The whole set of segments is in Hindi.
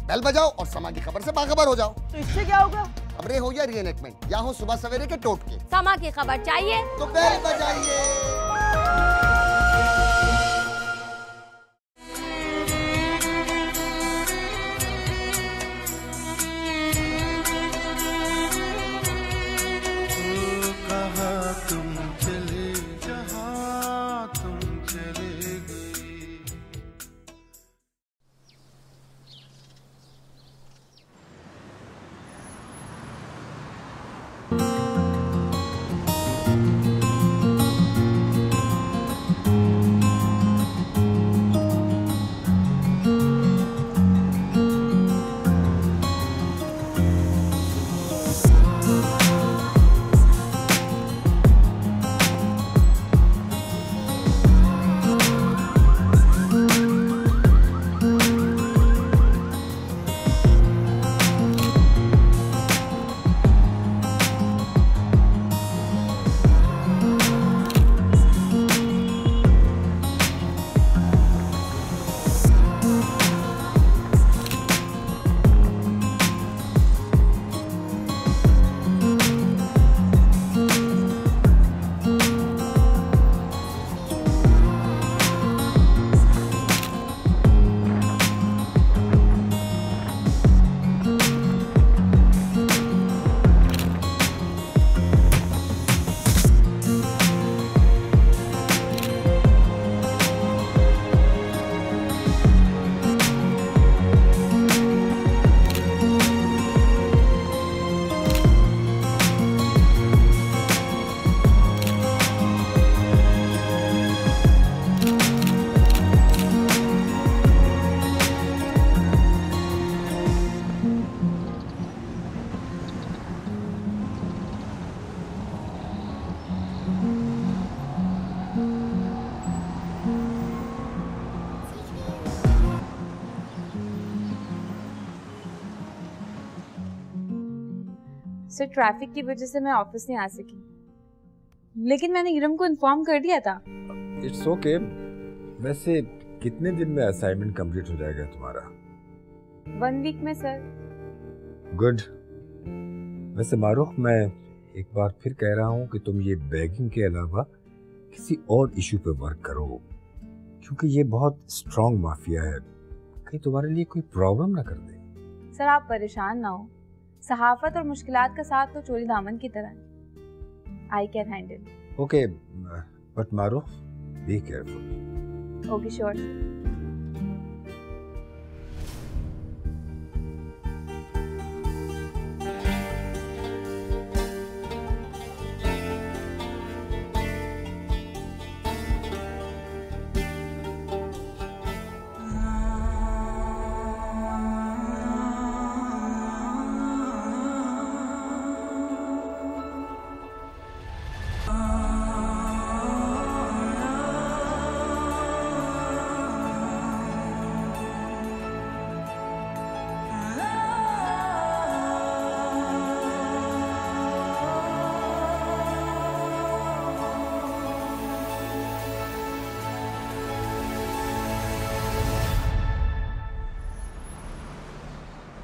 बेल बजाओ और समा की खबर से बाखबर हो जाओ। तो इससे क्या होगा? खबरें हो या रीएनेक्टमेंट या हो सुबह सवेरे के टोटके, समा की खबर चाहिए तो बेल बजाइए। सर ट्रैफिक की वजह से मैं ऑफिस नहीं आ सकी, लेकिन मैंने इरम को इन्फॉर्म कर दिया था। It's okay. वैसे कितने दिन में असाइनमेंट कंप्लीट हो जाएगा तुम्हारा? 1 वीक में सर। गुड। वैसे मारूफ, मैं एक बार फिर कह रहा हूँ कि तुम ये बैगिंग के अलावा किसी और इशू पे वर्क करो, क्योंकि ये बहुत स्ट्रॉन्ग माफिया है, कहीं तुम्हारे लिए कोई प्रॉब्लम ना कर दे। सर आप परेशान ना हो, सहाफत और मुश्किलात का साथ तो चोरी दामन की तरह है। I can handle. Okay, but Maroof be careful. Okay sure.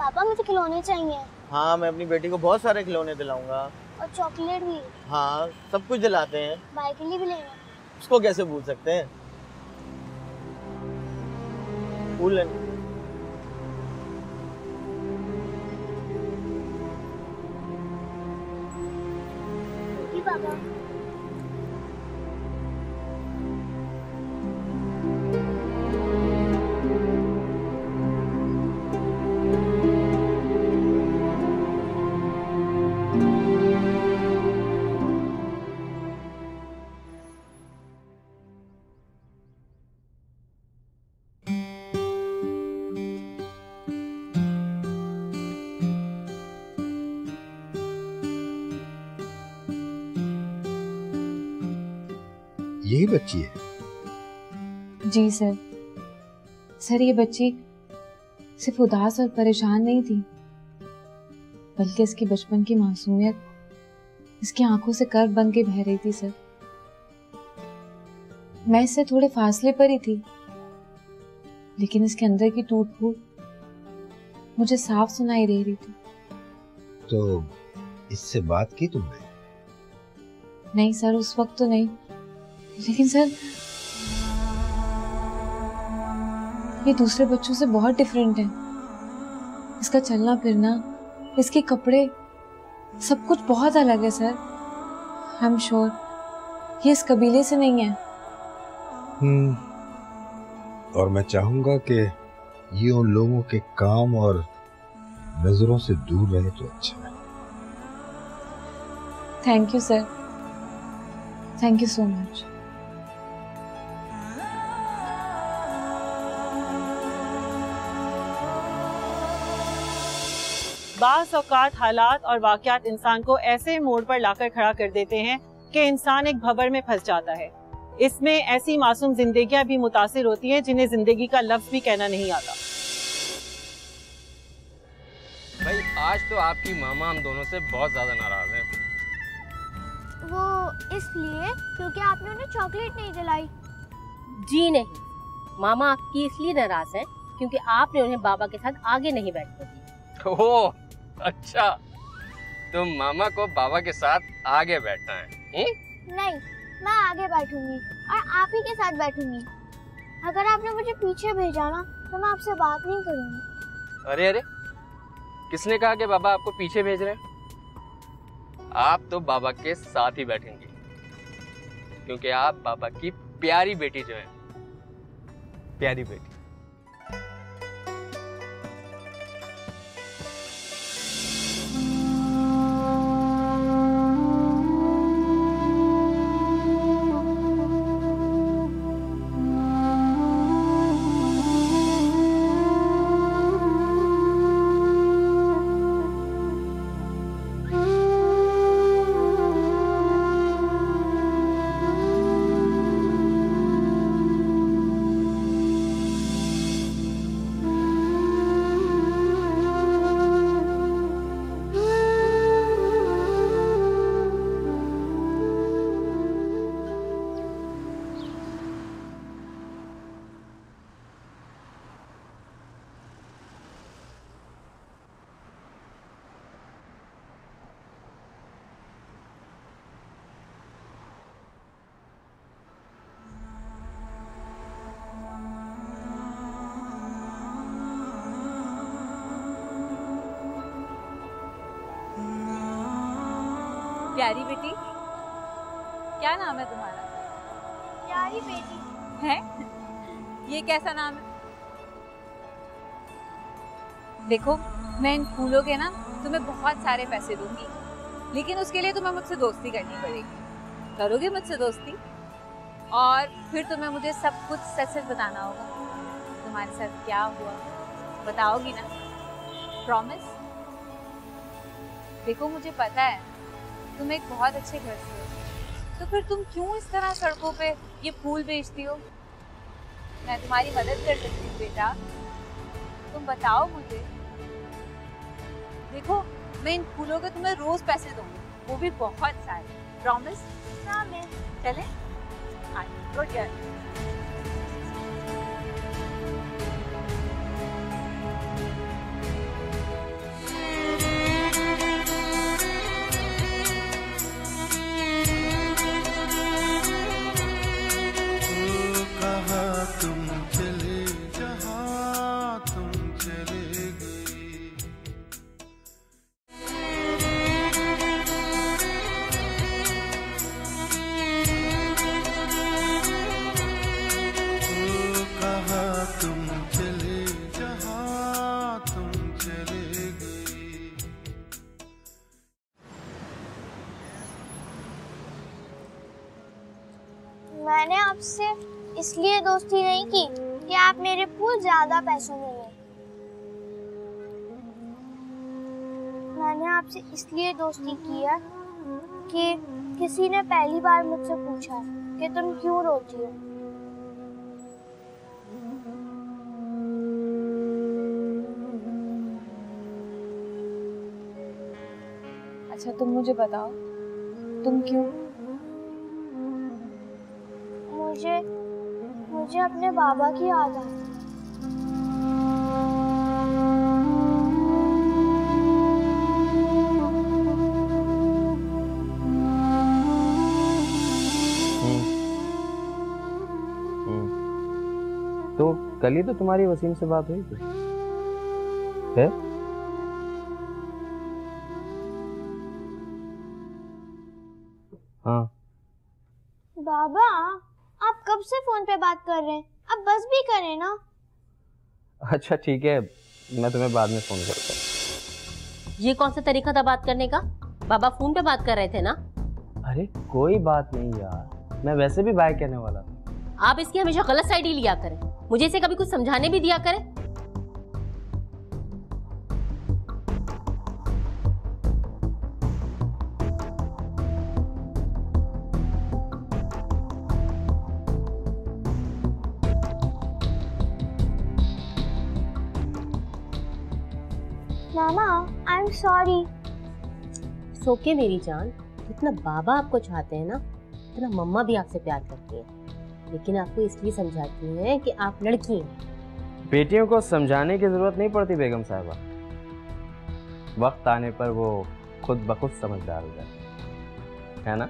पापा मुझे खिलौने चाहिए। हाँ, मैं अपनी बेटी को बहुत सारे खिलौने दिलाऊंगा। और चॉकलेट भी। हाँ, सब कुछ दिलाते हैं। भाई के लिए भी लेना। उसको कैसे भूल सकते हैं? भूल लेना। पापा यही बच्ची है? जी सर। सर ये बच्ची सिर्फ उदास और परेशान नहीं थी, बल्कि इसकी बचपन की मासूमियत इसकी आंखों से कर्व बन के बह रही थी सर। मैं इससे थोड़े फासले पर ही थी, लेकिन इसके अंदर की टूट फूट मुझे साफ सुनाई दे रही थी। तो इससे बात की तुमने? नहीं सर, उस वक्त तो नहीं, लेकिन सर ये दूसरे बच्चों से बहुत डिफरेंट है। इसका चलना फिरना, इसके कपड़े, सब कुछ बहुत अलग है सर। आई एम श्योर ये इस कबीले से नहीं है। और मैं चाहूंगा कि ये उन लोगों के काम और नजरों से दूर रहे तो अच्छा है। Thank you sir, thank you so much. बाज़ औक़ात हालात और वाक़यात इंसान को ऐसे मोड़ पर लाकर खड़ा कर देते हैं कि इंसान एक भंवर में फंस जाता है। इसमें ऐसी मासूम जिंदगियां भी मुतासिर होती हैं जिन्हें जिंदगी का लफ्ज़ भी कहना नहीं आता। भाई आज तो आपकी मामा हम दोनों से बहुत ज्यादा नाराज हैं। वो इसलिए क्योंकि आपने उन्हें चॉकलेट नहीं दिलाई। जी नहीं, मामा आपकी इसलिए नाराज हैं क्योंकि आपने उन्हें बाबा के साथ आगे नहीं बैठने दी। ओह अच्छा, तो मामा को बाबा के साथ आगे बैठना है? नहीं, मैं आगे बैठूंगी और आप ही के साथ बैठूंगी। अगर आपने मुझे पीछे भेजा ना तो मैं आपसे बात नहीं करूंगी। अरे अरे, किसने कहा कि बाबा आपको पीछे भेज रहे हैं? आप तो बाबा के साथ ही बैठेंगे क्योंकि आप बाबा की प्यारी बेटी जो है, प्यारी बेटी। प्यारी बेटी, क्या नाम है तुम्हारा? प्यारी बेटी है? ये कैसा नाम है? देखो, मैं इन फूलों के ना तुम्हें बहुत सारे पैसे दूंगी, लेकिन उसके लिए तुम्हें मुझसे दोस्ती करनी पड़ेगी। करोगे मुझसे दोस्ती? और फिर तुम्हें मुझे सब कुछ सच सच बताना होगा। तुम्हारे साथ क्या हुआ बताओगी ना? प्रॉमिस? देखो, मुझे पता है तुम एक बहुत अच्छे घर से हो, तो फिर तुम क्यों इस तरह सड़कों पे ये फूल बेचती हो? मैं तुम्हारी मदद कर सकती हूँ बेटा, तुम बताओ मुझे। देखो, मैं इन फूलों के तुम्हें रोज पैसे दूंगी, वो भी बहुत सारे। प्रॉमिस? चले? Good girl. मैंने आपसे इसलिए दोस्ती नहीं की कि आप मेरे फूल ज्यादा पैसों में ले। मैंने आपसे इसलिए दोस्ती की है कि किसी ने पहली बार मुझसे पूछा कि तुम क्यों रोती हो। अच्छा, तुम मुझे बताओ, तुम क्यों? मुझे अपने बाबा की याद आई। कल ही तो तुम्हारी वसीम से बात हुई थी। है? हाँ। बाबा आप कब से फोन पे बात कर रहे हैं, अब बस भी करें ना। अच्छा ठीक है, मैं तुम्हें बाद में फोन करता हूँ। ये कौन सा तरीका था बात करने का? बाबा फोन पे बात कर रहे थे ना। अरे कोई बात नहीं यार, मैं वैसे भी बाय कहने वाला था। आप इसकी हमेशा गलत साइड ही लिया करें, मुझे इसे कभी कुछ समझाने भी दिया करें। मामा आई एम सॉरी। सोके मेरी जान, जितना बाबा आपको चाहते हैं ना, उतना मम्मा भी आपसे प्यार करती है, लेकिन आपको इसलिए समझाती हैं कि आप लड़की हैं। बेटियों को समझाने की जरूरत नहीं पड़ती बेगम साहबा, वक्त आने पर वो खुद ब खुद समझदार हो जाती है ना।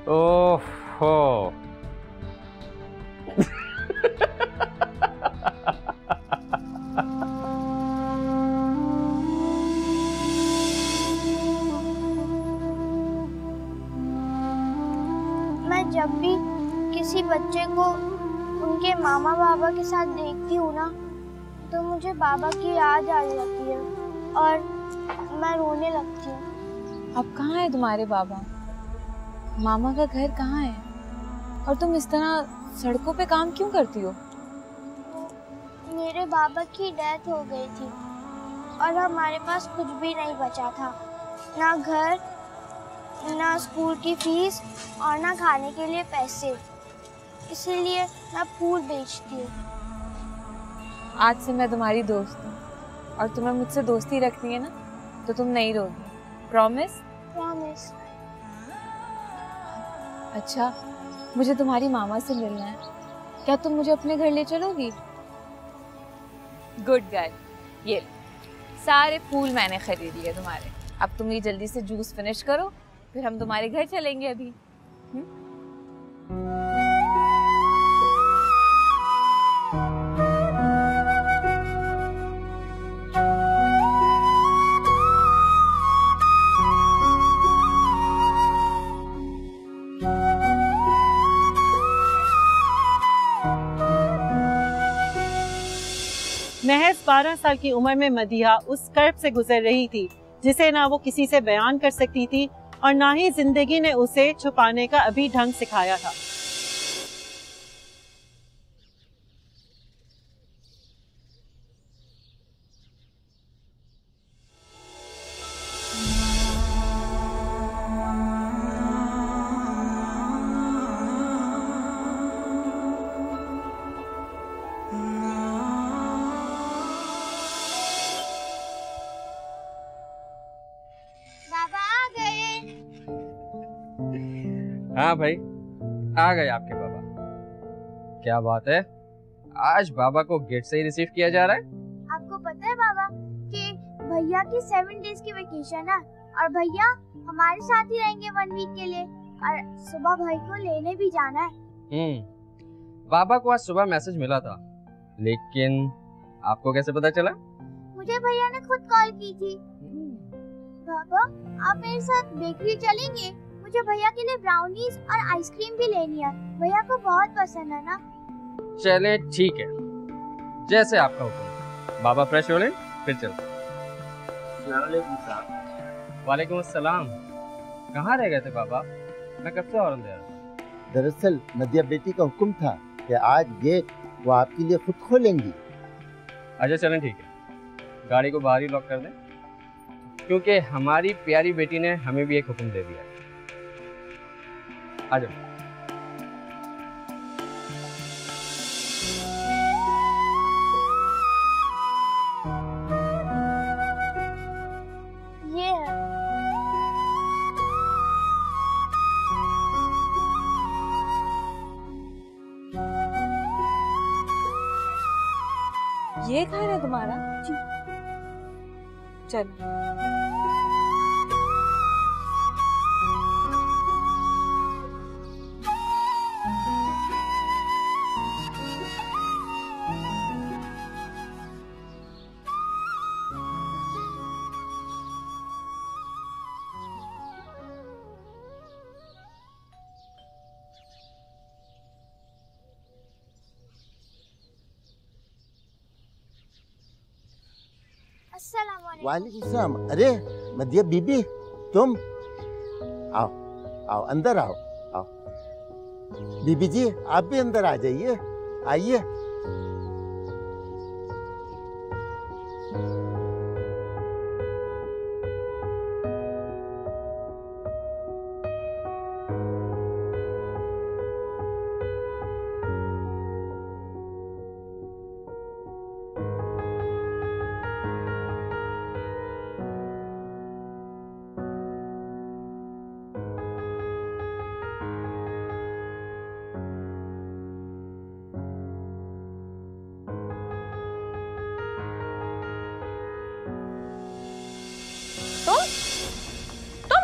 ओहो मैं जब भी किसी बच्चे को उनके मामा बाबा के साथ देखती हूँ ना, तो मुझे बाबा की याद आ जाती है और मैं रोने लगती हूँ। अब कहाँ है तुम्हारे बाबा? मामा का घर कहाँ है? और तुम इस तरह सड़कों पे काम क्यों करती हो? मेरे बाबा की डेथ हो गई थी और हमारे पास कुछ भी नहीं बचा था, ना घर, ना स्कूल की फीस और ना खाने के लिए पैसे, इसीलिए मैं फूल बेचती हूँ। आज से मैं तुम्हारी दोस्त हूँ और तुम्हें मुझसे दोस्ती रखनी है ना, तो तुम नहीं रोगी। प्रॉमिस? प्रॉमिस। अच्छा, मुझे तुम्हारी मामा से मिलना है, क्या तुम मुझे अपने घर ले चलोगी? Good girl. ये सारे फूल मैंने खरीद लिए तुम्हारे। अब तुम ये जल्दी से जूस फिनिश करो, फिर हम तुम्हारे घर चलेंगे अभी। महज 12 साल की उम्र में मदीहा उस कर्ब से गुजर रही थी जिसे ना वो किसी से बयान कर सकती थी और ना ही जिंदगी ने उसे छुपाने का अभी ढंग सिखाया था। बाबा आ गए। हाँ भाई, आ गए आपके बाबा। क्या बात है, आज बाबा को गेट से ही रिसीव किया जा रहा है? आपको पता है बाबा कि भैया की 7 डेज की वेकेशन है और भैया हमारे साथ ही रहेंगे 1 वीक के लिए और सुबह भाई को लेने भी जाना है। बाबा को आज सुबह मैसेज मिला था, लेकिन आपको कैसे पता चला? मुझे भैया ने खुद कॉल की थी। बाबा आप मेरे साथ बेकरी चलेंगे? मुझे भैया के लिए ब्राउनीज और आइसक्रीम भी लेनी है, भैया को बहुत पसंद है ना। चले ठीक है, जैसे आपका हुक्म। बाबा फ्रेश हो लें, फिर चलते हैं। वालेकुम अस्सलाम। कहाँ रह गए थे बाबा? मैं कब से हॉर्न दे रहा था। दरअसल नदिया बेटी का हुक्म था कि आज गेट वो आपके लिए खुद खोलेंगी। अच्छा चलें ठीक है, गाड़ी को बाहर ही लॉक कर दें, क्योंकि हमारी प्यारी बेटी ने हमें भी एक हुक्म दे दिया है। आ जाओ। ये है। ये घर है तुम्हारा? चलो। अस्सलाम वालेकुम। वालेकुम सलाम। अरे मदिया बीबी, तुम आओ आओ, अंदर आओ आओ। बीबी जी आप भी अंदर आ जाइए, आइए।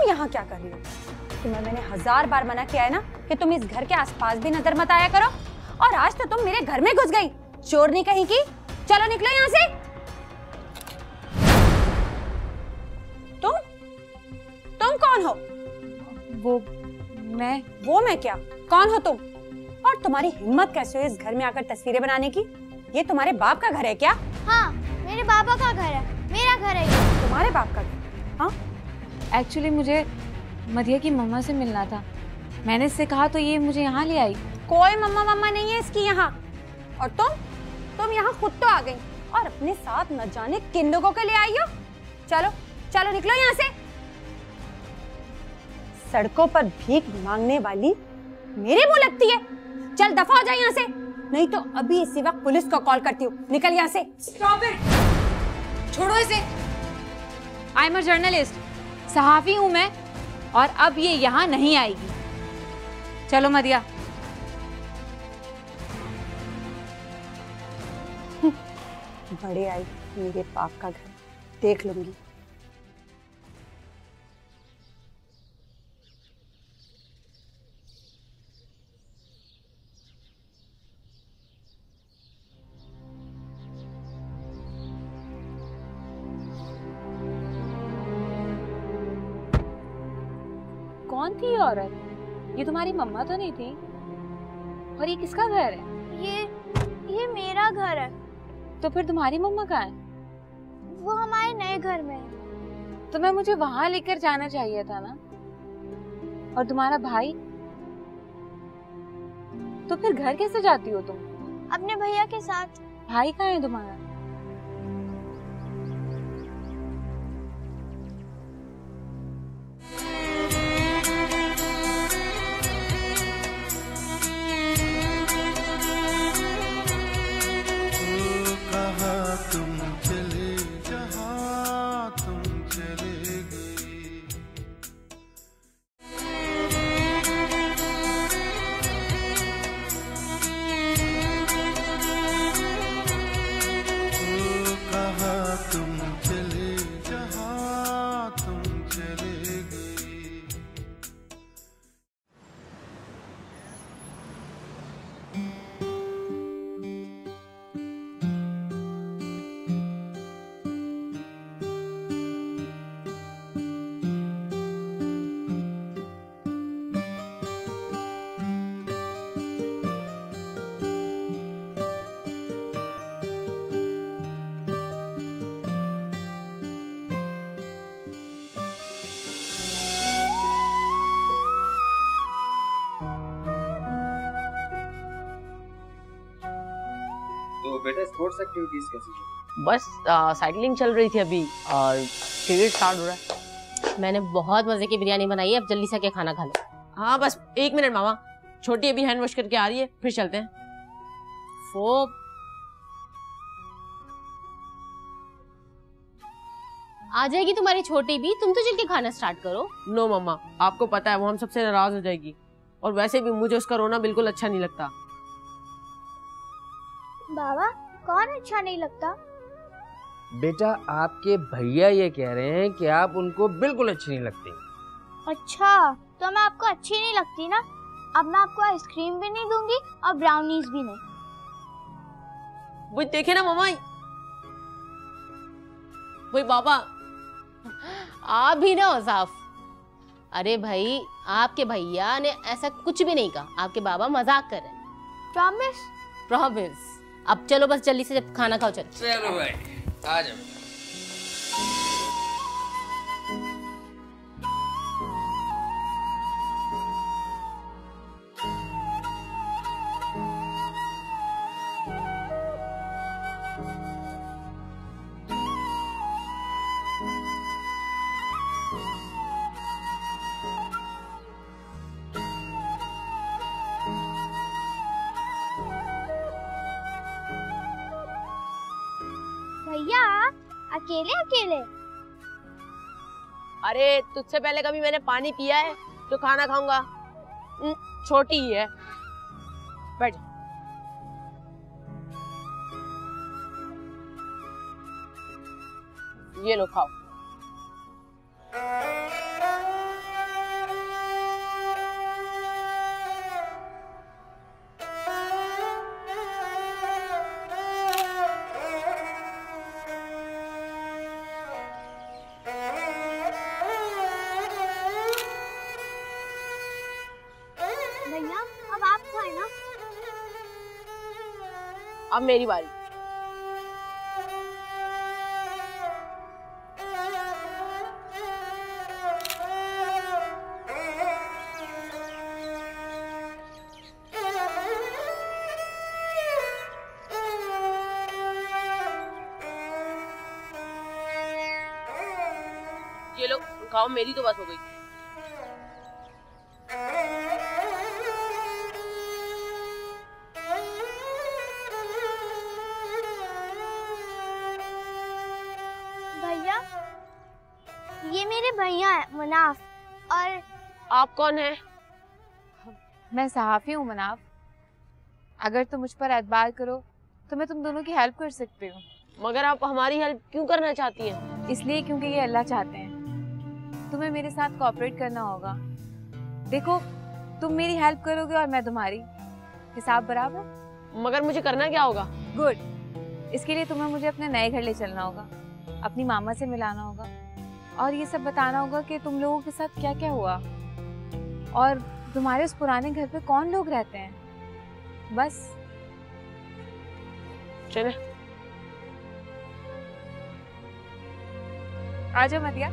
यहाँ क्या कर रही हो? तुम्हें मैंने 1000 बार मना किया है ना कि तुम इस घर के आसपास भी नजर मत आया करो, और आज तो तुम मेरे घर में घुस गई, चोरनी कहीं की। चलो निकलो यहाँ से। तुम कौन हो? वो मैं क्या? कौन हो तुम? और तुम्हारी हिम्मत कैसे हुई इस घर में आकर तस्वीरें बनाने की? ये तुम्हारे बाप का घर है क्या? हाँ, मेरे पापा का घर है, मेरा घर है ये। तुम्हारे बाप का घर? हाँ, एक्चुअली मुझे मदिया की मम्मा से मिलना था, मैंने इससे कहा तो ये मुझे यहाँ ले आई। कोई मम्मा नहीं है इसकी यहाँ। और तुम यहाँ खुद तो आ गई और अपने साथ न जाने किन लोगों के लिए आई हो। चलो निकलो यहाँ से। सड़कों पर भीख मांगने वाली मेरे मुंह लगती है। चल दफा हो जा यहाँ से, नहीं तो अभी इसी वक्त पुलिस को कॉल करती हूँ। निकल यहाँ से। स्टॉप इट, छोड़ो इसे। आई एम अ जर्नलिस्ट, सहाफी हूँ मैं, और अब ये यहाँ नहीं आएगी। चलो मदिया। बड़े आई मेरे बाप का घर, देख लूंगी। कौन थी ये औरत? ये तुम्हारी मम्मा तो नहीं थी? और ये किसका घर है? ये मेरा घर है। तो फिर तुम्हारी मम्मा कहाँ है? वो हमारे नए घर में है। तुम्हें मुझे वहां लेकर जाना चाहिए था ना। और तुम्हारा भाई? तो फिर घर कैसे जाती हो तुम? अपने भैया के साथ। भाई कहाँ है तुम्हारा? तो बेटा स्पोर्ट्स एक्टिविटीज कैसी चल? बस साइकिलिंग चल रही थी अभी, और क्रिकेट स्टार्ट हो रहा है। मैंने बहुत मजे की बिरयानी बनाई है, अब जल्दी से आके खाना खा लो। हाँ बस 1 मिनट मामा, छोटी अभी हैंड वॉश करके आ रही है, फिर चलते हैं। फोक आ जाएगी तुम्हारी छोटी भी, तुम तो चल के खाना स्टार्ट करो। नो मम्मा, आपको पता है वो हम सबसे नाराज हो जाएगी, और वैसे भी मुझे उसका रोना बिल्कुल अच्छा नहीं लगता। बाबा, कौन अच्छा नहीं लगता? बेटा आपके भैया ये कह रहे हैं कि आप उनको बिल्कुल अच्छी नहीं लगती। अच्छा, तो मैं आपको अच्छी नहीं लगती ना? अब मैं आपको आइसक्रीम भी नहीं दूंगी और ब्राउनीज भी नहीं। वो देखे ना मामा, वही बाबा। आप भी ना हो साफ। अरे भाई, आपके भैया ने ऐसा कुछ भी नहीं कहा, आपके बाबा मजाक कर रहे हैं। प्रॉमिस? प्रॉमिस। अब चलो बस जल्दी से खाना खाओ। चलो भाई, आ जाओ। भैया अकेले अकेले? अरे तुझसे पहले कभी मैंने पानी पिया है तो खाना खाऊंगा? छोटी ही है, बैठ। ये लो खाओ। भैया अब आप खाए ना। अब मेरी बारी। ये लो खाओ, मेरी तो बस हो गई। भैया ये मेरे भैया है मुनाफ। और आप कौन है? मैं सहाफ़ी हूँ मनाफ। अगर तुम मुझ पर एतबार करो तो मैं तुम दोनों की हेल्प कर सकती हूँ। मगर आप हमारी हेल्प क्यों करना चाहती हैं? इसलिए क्योंकि ये अल्लाह चाहते हैं। तुम्हें मेरे साथ कोऑपरेट करना होगा। देखो, तुम मेरी हेल्प करोगे और मैं तुम्हारी। हिसाब बराबर? मगर मुझे करना क्या होगा? गुड। इसके लिए तुम्हें मुझे अपने नए घर ले चलना होगा, अपनी मामा से मिलाना होगा और ये सब बताना होगा कि तुम लोगों के साथ क्या क्या हुआ और तुम्हारे उस पुराने घर पे कौन लोग रहते हैं। बस चले। आ जाओ मदिया,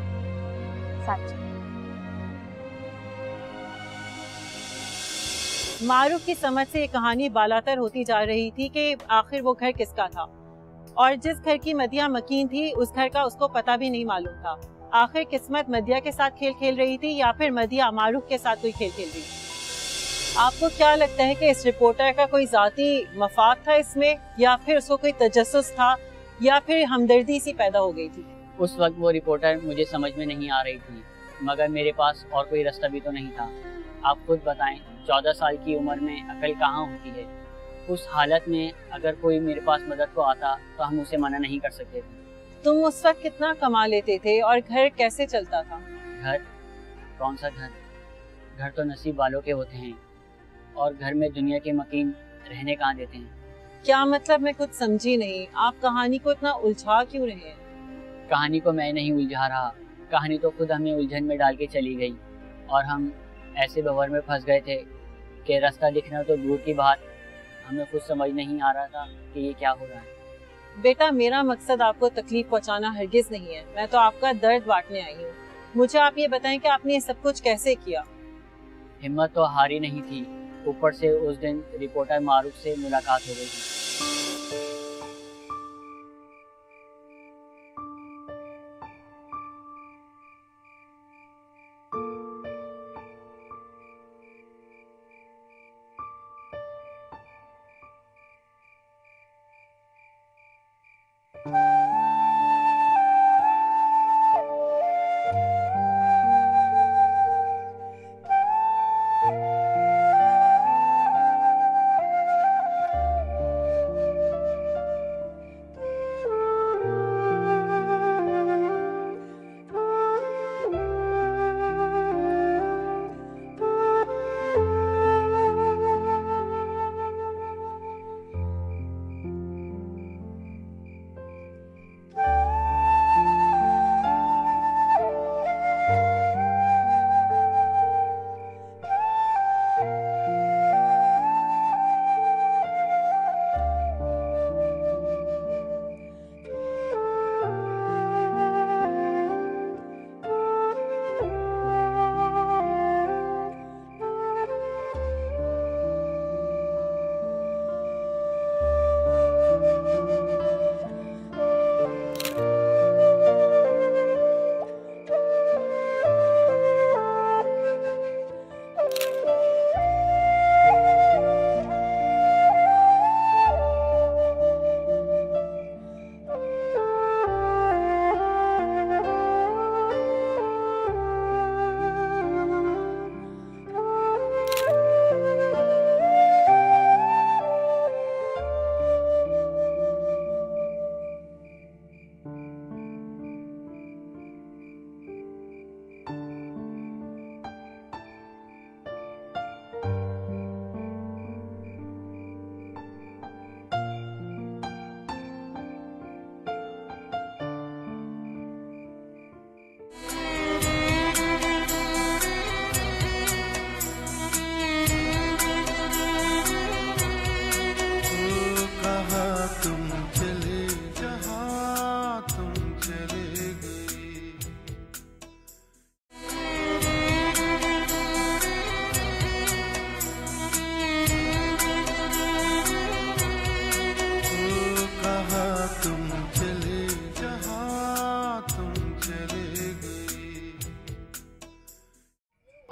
साथ चलो। मारूफ की समझ से ये कहानी बालातर होती जा रही थी कि आखिर वो घर किसका था, और जिस घर की मदिया मकीन थी उस घर का उसको पता भी नहीं मालूम था। आखिर किस्मत मदिया के साथ खेल खेल रही थी या फिर मदिया मारूफ के साथ कोई खेल खेल रही थी। आपको क्या लगता है कि इस रिपोर्टर का कोई जाती मफाद था इसमें, या फिर उसको कोई तजस्सुस था, या फिर हमदर्दी सी पैदा हो गई थी? उस वक्त वो रिपोर्टर मुझे समझ में नहीं आ रही थी, मगर मेरे पास और कोई रास्ता भी तो नहीं था। आप खुद बताएं, 14 साल की उम्र में अकल कहाँ होती है। उस हालत में अगर कोई मेरे पास मदद को आता तो हम उसे मना नहीं कर सकते थे। तुम उस वक्त कितना कमा लेते थे और घर कैसे चलता था? घर? कौन सा घर? घर तो नसीब वालों के होते हैं, और घर में दुनिया के मकीन रहने कहाँ देते हैं। क्या मतलब? मैं कुछ समझी नहीं। आप कहानी को इतना उलझा क्यों रहे हैं? कहानी को मैं नहीं उलझा रहा, कहानी तो खुद हमें उलझन में डाल के चली गई, और हम ऐसे भंवर में फंस गए थे कि रास्ता दिखना तो दूर की बात, हमें खुद समझ नहीं आ रहा था कि ये क्या हो रहा है। बेटा, मेरा मकसद आपको तकलीफ पहुंचाना हरगिज नहीं है, मैं तो आपका दर्द बांटने आई हूँ। मुझे आप ये बताएं कि आपने ये सब कुछ कैसे किया? हिम्मत तो हारी नहीं थी, ऊपर से उस दिन रिपोर्टर मारूफ से मुलाकात हो गई थी।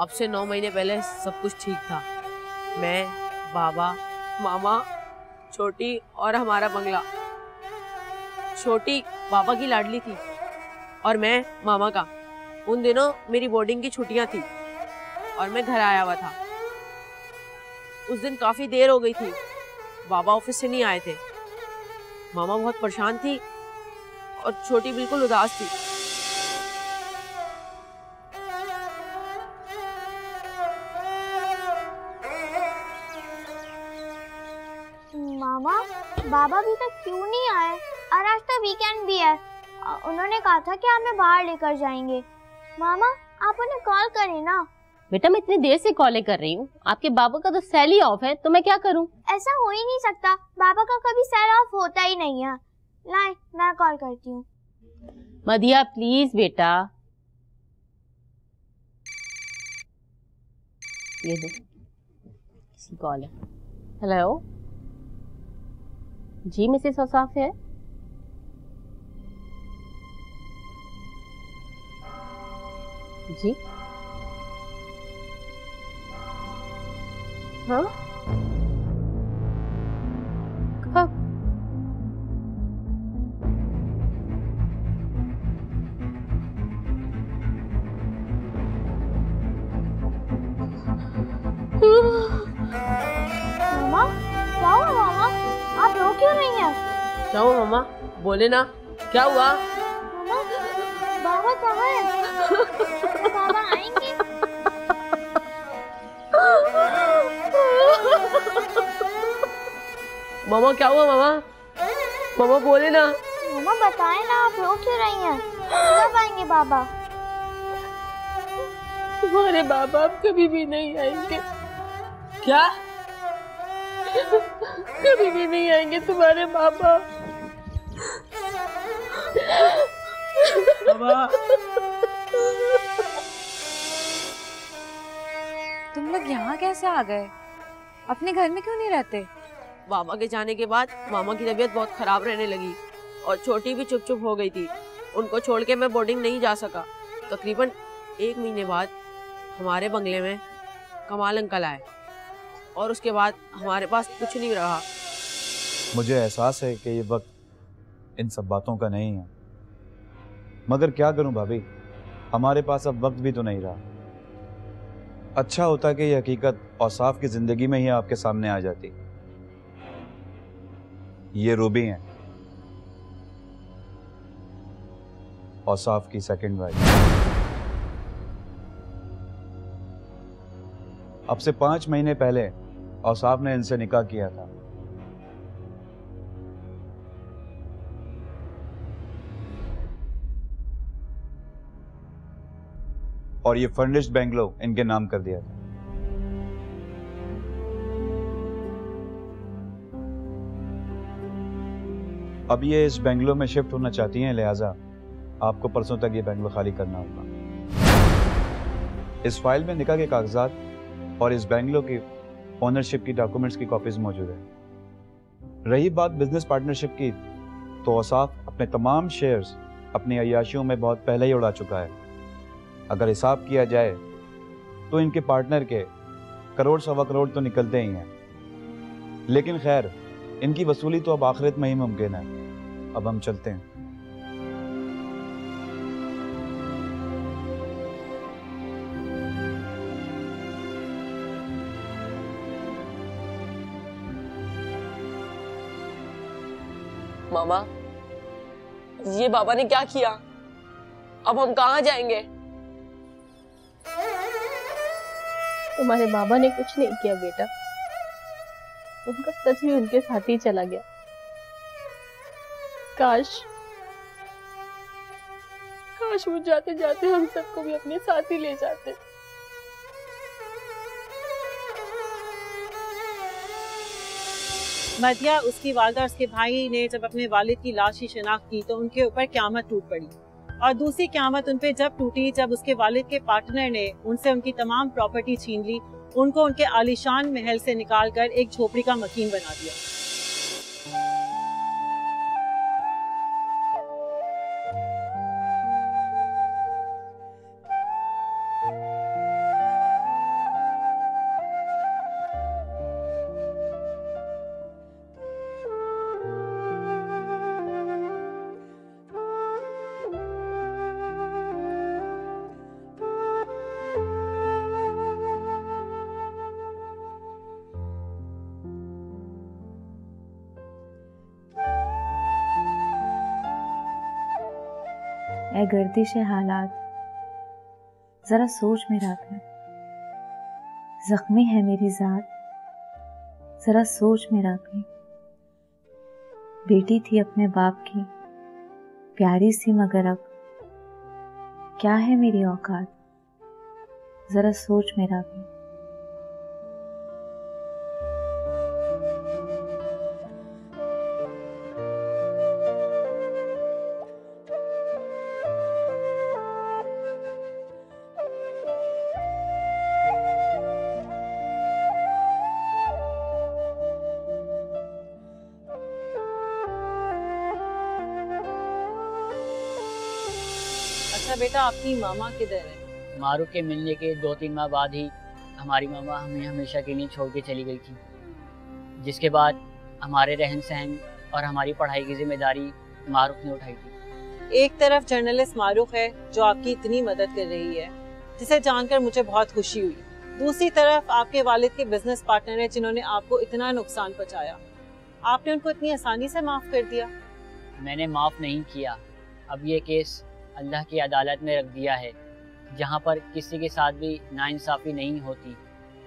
अब से 9 महीने पहले सब कुछ ठीक था। मैं, बाबा, मामा, छोटी और हमारा बंगला। छोटी बाबा की लाडली थी और मैं मामा का। उन दिनों मेरी बोर्डिंग की छुट्टियां थी और मैं घर आया हुआ था। उस दिन काफी देर हो गई थी, बाबा ऑफिस से नहीं आए थे। मामा बहुत परेशान थी और छोटी बिल्कुल उदास थी। मामा, बाबा अभी तक क्यों नहीं आए? और आज तो वीकेंड भी है। उन्होंने कहा था कि हमें बाहर लेकर जाएंगे। मामा, आप उन्हें कॉल करें ना। बेटा मैं इतनी देर से कॉलें कर रही हूँ, आपके बाबा का तो सेल ही ऑफ है, तो मैं क्या करूँ? ऐसा हो ही नहीं सकता, बाबा का कभी सेल ऑफ होता ही नहीं है। लाए, मैं कॉल करती हूँ। मदिया प्लीज बेटा, ये दो, किसी कॉल है। हेलो जी, मिसेस औसाफ है? जी हाँ, कब? मामा, क्या हुआ मामा? आप रो क्यों रही हैं? क्या हुआ मामा? बोले ना, क्या हुआ? मामा, बाबा कहाँ है? बाबा आएंगे? मामा क्या हुआ मामा? मामा बोले ना। मामा बताएं ना, आप रो क्यों रही हैं? कब आएंगे बाबा? तुम्हारे बाबा अब कभी भी नहीं आएंगे। क्या? कभी भी नहीं आएंगे तुम्हारे बाबा। बाबा, तुम लोग यहाँ कैसे आ गए? अपने घर में क्यों नहीं रहते? बाबा के जाने के बाद मामा की तबीयत बहुत खराब रहने लगी और छोटी भी चुप चुप हो गई थी। उनको छोड़ के मैं बोर्डिंग नहीं जा सका। तकरीबन 1 महीने बाद हमारे बंगले में कमाल अंकल आए और उसके बाद हमारे पास कुछ नहीं रहा। मुझे एहसास है कि ये वक्त इन सब बातों का नहीं है, मगर क्या करूं भाभी, हमारे पास अब वक्त भी तो नहीं रहा। अच्छा होता कि ये हकीकत औसाफ की जिंदगी में ही आपके सामने आ जाती। ये रूबी हैं, औसाफ की सेकंड वाइफ। अब से 5 महीने पहले औसाफ ने इनसे निकाह किया था। और ये फर्निश्ड बेंगलो इनके नाम कर दिया था। अब ये इस बेंगलो में शिफ्ट होना चाहती हैं, लिहाजा आपको परसों तक ये बेंगलो खाली करना होगा। इस फाइल में निकाह के कागजात और इस बेंगलो की ओनरशिप की डॉक्यूमेंट्स की कॉपीज मौजूद है। रही बात बिजनेस पार्टनरशिप की, तो औसाफ अपने तमाम शेयर्स अपनी अय्याशियों में बहुत पहले ही उड़ा चुका है। अगर हिसाब किया जाए तो इनके पार्टनर के करोड़ सवा करोड़ तो निकलते ही हैं, लेकिन खैर इनकी वसूली तो अब आखिरत में ही मुमकिन है। अब हम चलते हैं। मामा, ये बाबा ने क्या किया? अब हम कहाँ जाएंगे? तुम्हारे बाबा ने कुछ नहीं किया बेटा, उनका सच भी उनके साथ ही चला गया। काश वो जाते जाते हम सबको भी अपने साथ ही ले जाते। मदिया, उसकी वालिदा और उसके भाई ने जब अपने वालिद की लाश की शिनाख्त की तो उनके ऊपर क़यामत टूट पड़ी। और दूसरी क़यामत उन पे जब टूटी जब उसके वालिद के पार्टनर ने उनसे उनकी तमाम प्रॉपर्टी छीन ली, उनको उनके आलीशान महल से निकालकर एक झोपड़ी का मकीन बना दिया। ऐ गर्दिश हालात, जरा सोच मेरा कर, जख्मी है मेरी जात, जरा सोच मेरा कर। बेटी थी अपने बाप की, प्यारी सी मगर अब क्या है मेरी औकात, जरा सोच मेरा कर। अच्छा बेटा, आपकी मामा किधर है? मारूफ के मिलने के 2-3 माह बाद ही हमारी मामा हमें हमेशा के लिए छोड़ के चली गई थी, जिसके बाद हमारे रहन सहन और हमारी पढ़ाई की जिम्मेदारी मारूफ ने उठाई थी। एक तरफ जर्नलिस्ट मारूफ है जो आपकी इतनी मदद कर रही है, जिसे जानकर मुझे बहुत खुशी हुई। दूसरी तरफ आपके वालिद के बिजनेस पार्टनर है जिन्होंने आपको इतना नुकसान पहुंचाया। आपने उनको इतनी आसानी से माफ कर दिया? मैंने माफ नहीं किया। अब ये केस अल्लाह की अदालत में रख दिया है, जहाँ पर किसी के साथ भी नाइंसाफी नहीं होती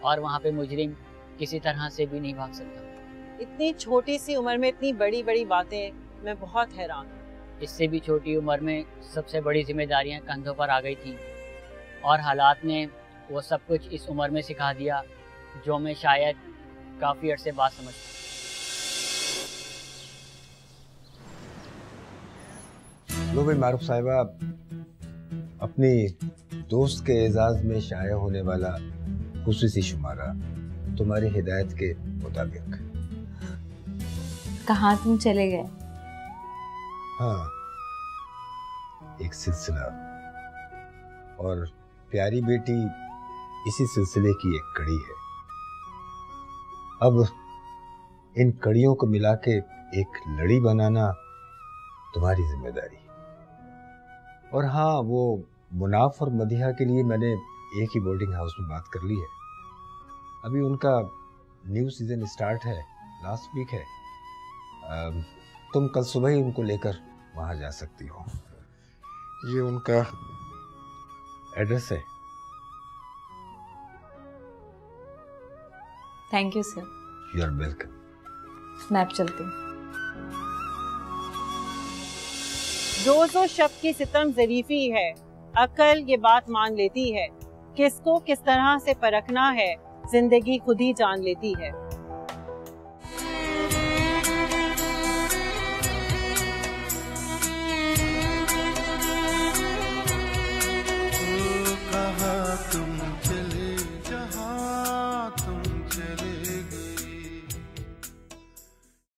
और वहाँ पे मुजरिम किसी तरह से भी नहीं भाग सकता। इतनी छोटी सी उम्र में इतनी बड़ी बड़ी बातें, मैं बहुत हैरान हूँ। इससे भी छोटी उम्र में सबसे बड़ी जिम्मेदारियाँ कंधों पर आ गई थी और हालात ने वो सब कुछ इस उम्र में सिखा दिया जो मैं शायद काफ़ी अरसे बाद समझता। लो भाई मारूफ साहिबा, अपनी दोस्त के एजाज में शाया होने वाला खुसूसी शुमारा तुम्हारी हिदायत के मुताबिक। कहाँ तुम चले गए? हाँ, एक सिलसिला और प्यारी बेटी इसी सिलसिले की एक कड़ी है। अब इन कड़ियों को मिला के एक लड़ी बनाना तुम्हारी जिम्मेदारी। और हाँ, वो मुनाफ और मदिहा के लिए मैंने एक ही बोर्डिंग हाउस में बात कर ली है। अभी उनका न्यू सीजन स्टार्ट है, लास्ट वीक है। तुम कल सुबह ही उनको लेकर वहाँ जा सकती हो। ये उनका एड्रेस है। Thank you sir. You are welcome. मैं अब चलती हूँ। रोज और शब की सितम ज़रीफी है, अकल ये बात मान लेती है, किसको किस तरह से परखना है जिंदगी खुद ही जान लेती है।